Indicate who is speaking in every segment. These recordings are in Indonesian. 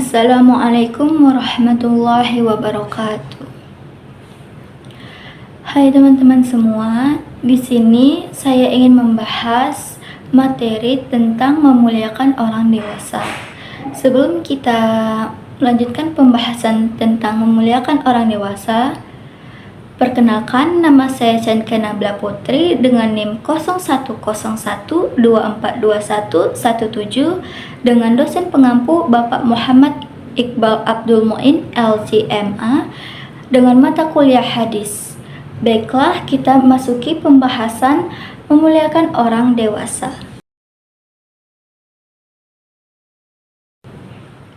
Speaker 1: Assalamualaikum warahmatullahi wabarakatuh. Hai teman-teman semua, di sini saya ingin membahas materi tentang memuliakan orang dewasa. Sebelum kita melanjutkan pembahasan tentang memuliakan orang dewasa, perkenalkan, nama saya Chandra Nabila Putri dengan NIM 0101242117 dengan dosen pengampu Bapak Muhammad Iqbal Abdul Muin LCMA dengan mata kuliah hadis. Baiklah, kita masuki pembahasan memuliakan orang dewasa.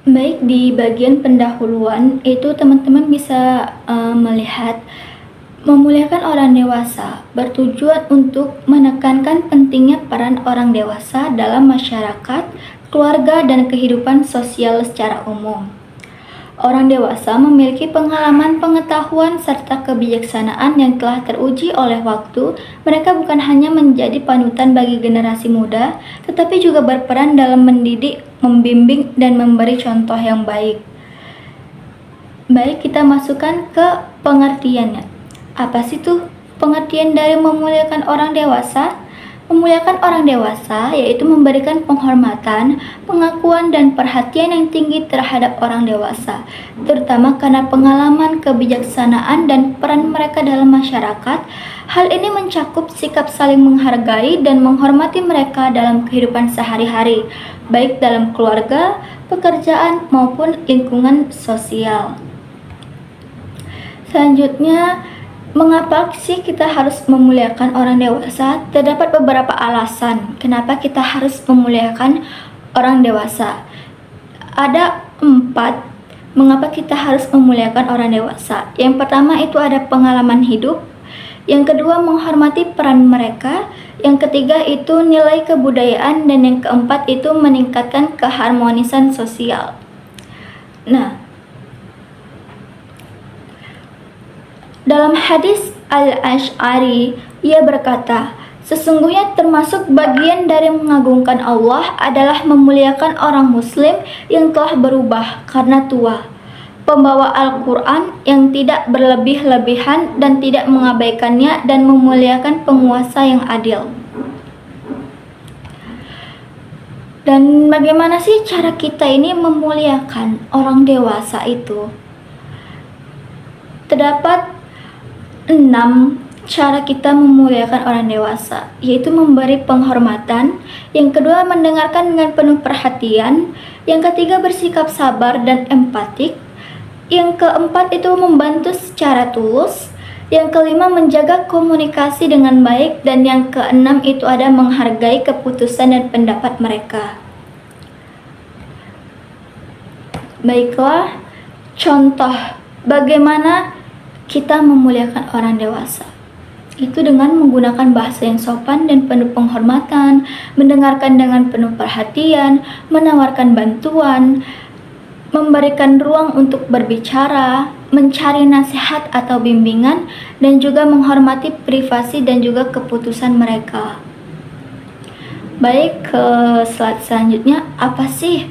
Speaker 1: Baik, di bagian pendahuluan itu teman-teman bisa melihat memuliakan orang dewasa bertujuan untuk menekankan pentingnya peran orang dewasa dalam masyarakat, keluarga, dan kehidupan sosial secara umum. Orang dewasa memiliki pengalaman, pengetahuan, serta kebijaksanaan yang telah teruji oleh waktu. Mereka bukan hanya menjadi panutan bagi generasi muda, tetapi juga berperan dalam mendidik, membimbing, dan memberi contoh yang baik. Baik, kita masukkan ke pengertiannya. Apa sih tuh pengertian dari memuliakan orang dewasa? Memuliakan orang dewasa yaitu memberikan penghormatan, pengakuan, dan perhatian yang tinggi terhadap orang dewasa, terutama karena pengalaman, kebijaksanaan, dan peran mereka dalam masyarakat. Hal ini mencakup sikap saling menghargai dan menghormati mereka dalam kehidupan sehari-hari, baik dalam keluarga, pekerjaan, maupun lingkungan sosial. Selanjutnya, mengapa sih kita harus memuliakan orang dewasa? Terdapat beberapa alasan kenapa kita harus memuliakan orang dewasa. Ada 4 mengapa kita harus memuliakan orang dewasa. Yang pertama itu ada pengalaman hidup. Yang kedua, menghormati peran mereka. Yang ketiga itu nilai kebudayaan. Dan yang keempat itu meningkatkan keharmonisan sosial. Nah, dalam hadis Al-Asy'ari, ia berkata, sesungguhnya termasuk bagian dari mengagungkan Allah adalah memuliakan orang muslim yang telah berubah karena tua, pembawa Al-Quran yang tidak berlebih-lebihan dan tidak mengabaikannya, dan memuliakan penguasa yang adil. Dan bagaimana sih cara kita ini memuliakan orang dewasa itu? Terdapat 6 cara kita memuliakan orang dewasa, yaitu memberi penghormatan. Yang kedua, mendengarkan dengan penuh perhatian. Yang ketiga, bersikap sabar dan empatik. Yang keempat itu membantu secara tulus. Yang kelima, menjaga komunikasi dengan baik. Dan yang keenam itu ada menghargai keputusan dan pendapat mereka. Baiklah, contoh bagaimana kita memuliakan orang dewasa itu dengan menggunakan bahasa yang sopan dan penuh penghormatan, mendengarkan dengan penuh perhatian, menawarkan bantuan, memberikan ruang untuk berbicara, mencari nasihat atau bimbingan, dan juga menghormati privasi dan juga keputusan mereka. Baik, ke slide selanjutnya, apa sih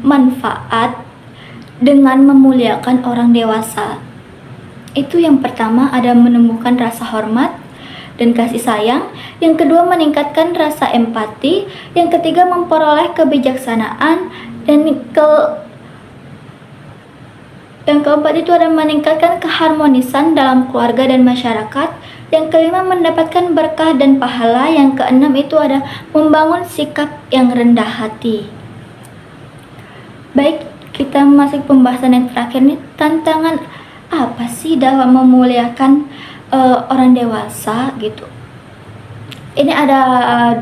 Speaker 1: manfaat dengan memuliakan orang dewasa? Itu yang pertama ada menumbuhkan rasa hormat dan kasih sayang. Yang kedua, meningkatkan rasa empati. Yang ketiga, memperoleh kebijaksanaan. Dan yang keempat itu ada meningkatkan keharmonisan dalam keluarga dan masyarakat. Yang kelima, mendapatkan berkah dan pahala. Yang keenam itu ada membangun sikap yang rendah hati. Baik, kita masuk pembahasan yang terakhir nih, tantangan apa sih dalam memuliakan orang dewasa gitu. Ini ada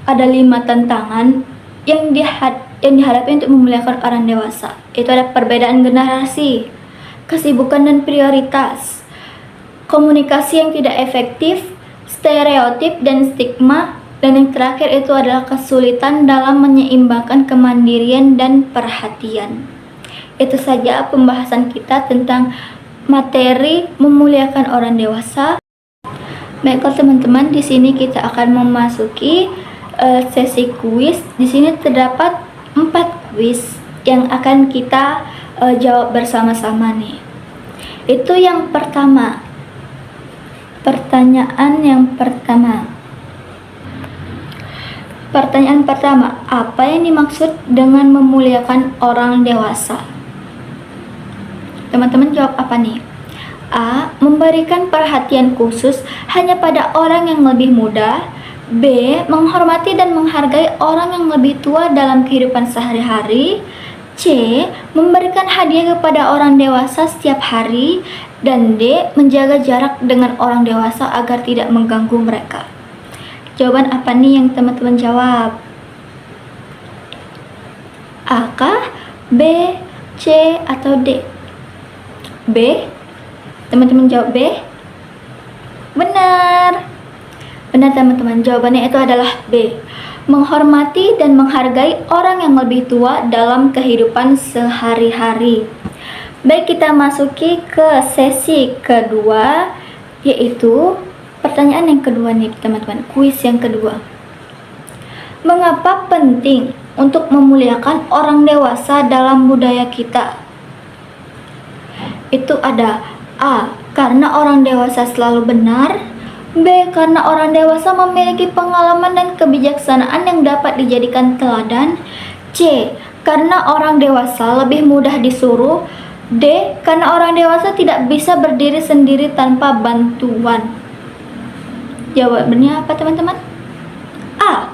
Speaker 1: 5 tantangan yang dihadapi untuk memuliakan orang dewasa. Itu ada perbedaan generasi, kesibukan dan prioritas, komunikasi yang tidak efektif, stereotip dan stigma, dan yang terakhir itu adalah kesulitan dalam menyeimbangkan kemandirian dan perhatian. Itu saja pembahasan kita tentang materi memuliakan orang dewasa. Baiklah teman-teman, di sini kita akan memasuki sesi kuis. Di sini terdapat 4 kuis. yang akan kita jawab bersama-sama nih. Itu yang pertama. Pertanyaan pertama, apa yang dimaksud dengan memuliakan orang dewasa? Teman-teman jawab apa nih? A. Memberikan perhatian khusus hanya pada orang yang lebih muda. B. Menghormati dan menghargai orang yang lebih tua dalam kehidupan sehari-hari. C. Memberikan hadiah kepada orang dewasa setiap hari. Dan D. Menjaga jarak dengan orang dewasa agar tidak mengganggu mereka. Jawaban apa nih yang teman-teman jawab? A kah? B, C, atau D? B? Teman-teman jawab B? Benar teman-teman, jawabannya itu adalah B. Menghormati dan menghargai orang yang lebih tua dalam kehidupan sehari-hari. Baik, kita masuki ke sesi kedua, yaitu pertanyaan yang kedua nih teman-teman, kuis yang kedua. Mengapa penting untuk memuliakan orang dewasa dalam budaya kita? Itu ada A. Karena orang dewasa selalu benar. B. Karena orang dewasa memiliki pengalaman dan kebijaksanaan yang dapat dijadikan teladan. C. Karena orang dewasa lebih mudah disuruh. D. Karena orang dewasa tidak bisa berdiri sendiri tanpa bantuan. Jawabannya apa teman-teman? A.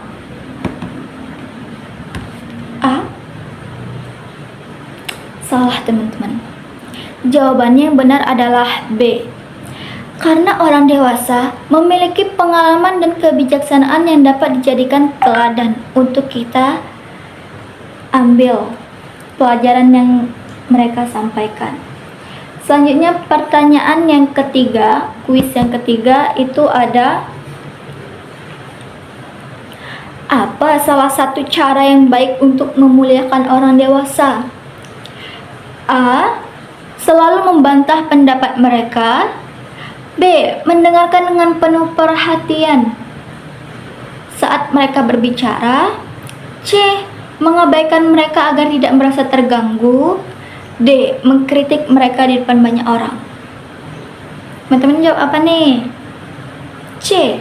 Speaker 1: Salah teman-teman. Jawabannya yang benar adalah B. Karena orang dewasa memiliki pengalaman dan kebijaksanaan yang dapat dijadikan teladan untuk kita ambil pelajaran yang mereka sampaikan. Selanjutnya pertanyaan yang ketiga, kuis yang ketiga itu ada, apa salah satu cara yang baik untuk memuliakan orang dewasa? A. Selalu membantah pendapat mereka. B. Mendengarkan dengan penuh perhatian saat mereka berbicara. C. Mengabaikan mereka agar tidak merasa terganggu. D. Mengkritik mereka di depan banyak orang. Teman-teman jawab apa nih? C.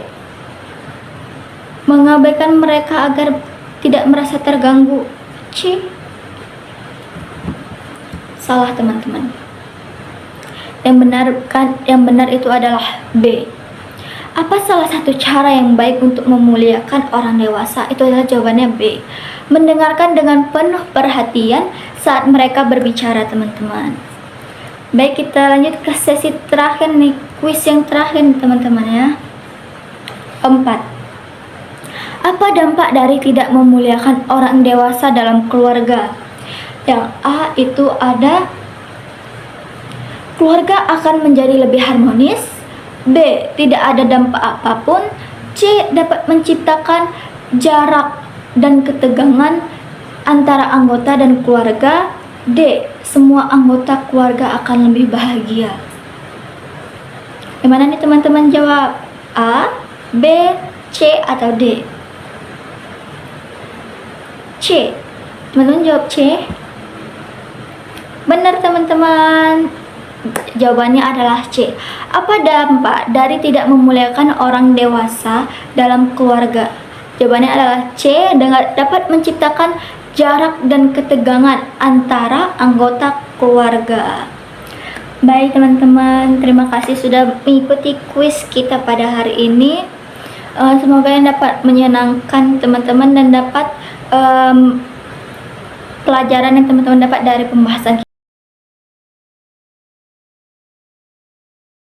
Speaker 1: Mengabaikan mereka agar tidak merasa terganggu. C. Salah teman-teman. Yang benar itu adalah B. Apa salah satu cara yang baik untuk memuliakan orang dewasa? Itu adalah jawabannya B. Mendengarkan dengan penuh perhatian saat mereka berbicara, teman-teman. Baik, kita lanjut ke sesi terakhir nih, kuis yang terakhir teman-teman ya. 4. Apa dampak dari tidak memuliakan orang dewasa dalam keluarga? Yang A itu ada, keluarga akan menjadi lebih harmonis. B. Tidak ada dampak apapun. C. Dapat menciptakan jarak dan ketegangan antara anggota dan keluarga. D. Semua anggota keluarga akan lebih bahagia. Gimana nih teman-teman jawab? A, B, C, atau D? C. Teman-teman jawab C. Benar teman-teman. Jawabannya adalah C. Apa dampak dari tidak memuliakan orang dewasa dalam keluarga? Jawabannya adalah C. Dapat menciptakan jarak dan ketegangan antara anggota keluarga. Baik teman-teman, terima kasih sudah mengikuti kuis kita pada hari ini. Semoga yang dapat menyenangkan teman-teman dan dapat pelajaran yang teman-teman dapat dari pembahasan kita.